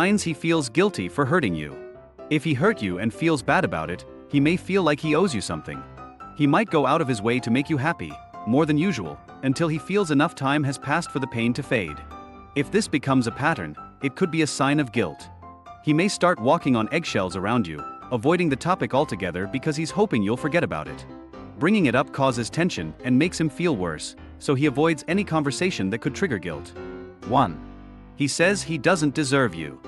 Signs he feels guilty for hurting you. If he hurt you and feels bad about it, he may feel like he owes you something. He might go out of his way to make you happy, more than usual, until he feels enough time has passed for the pain to fade. If this becomes a pattern, it could be a sign of guilt. He may start walking on eggshells around you, avoiding the topic altogether because he's hoping you'll forget about it. Bringing it up causes tension and makes him feel worse, so he avoids any conversation that could trigger guilt. 1. He says he doesn't deserve you.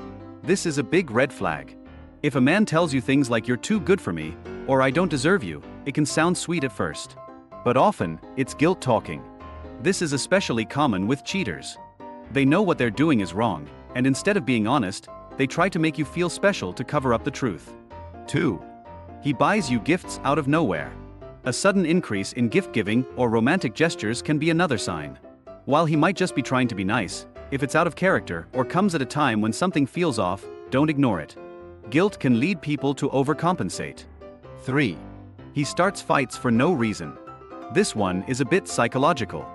This is a big red flag. If a man tells you things like "you're too good for me," or "I don't deserve you," it can sound sweet at first. But often, it's guilt talking. This is especially common with cheaters. They know what they're doing is wrong, and instead of being honest, they try to make you feel special to cover up the truth. 2. He buys you gifts out of nowhere. A sudden increase in gift-giving or romantic gestures can be another sign. While he might just be trying to be nice, if it's out of character or comes at a time when something feels off, don't ignore it. Guilt can lead people to overcompensate. 3. He starts fights for no reason. This one is a bit psychological.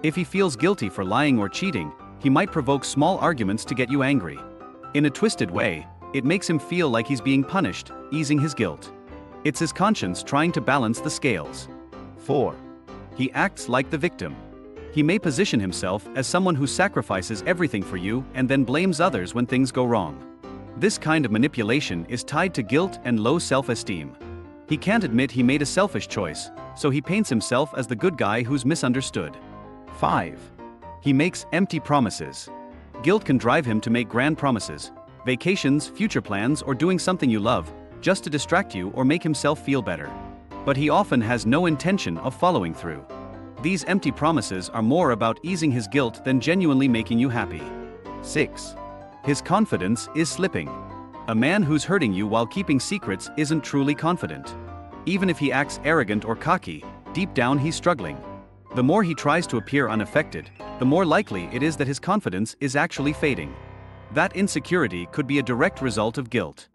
If he feels guilty for lying or cheating, he might provoke small arguments to get you angry. In a twisted way, it makes him feel like he's being punished, easing his guilt. It's his conscience trying to balance the scales. 4. He acts like the victim. He may position himself as someone who sacrifices everything for you and then blames others when things go wrong. This kind of manipulation is tied to guilt and low self-esteem. He can't admit he made a selfish choice, so he paints himself as the good guy who's misunderstood. 5. He makes empty promises. Guilt can drive him to make grand promises, vacations, future plans, or doing something you love, just to distract you or make himself feel better. But he often has no intention of following through. These empty promises are more about easing his guilt than genuinely making you happy. 6. His confidence is slipping. A man who's hurting you while keeping secrets isn't truly confident. Even if he acts arrogant or cocky, deep down he's struggling. The more he tries to appear unaffected, the more likely it is that his confidence is actually fading. That insecurity could be a direct result of guilt.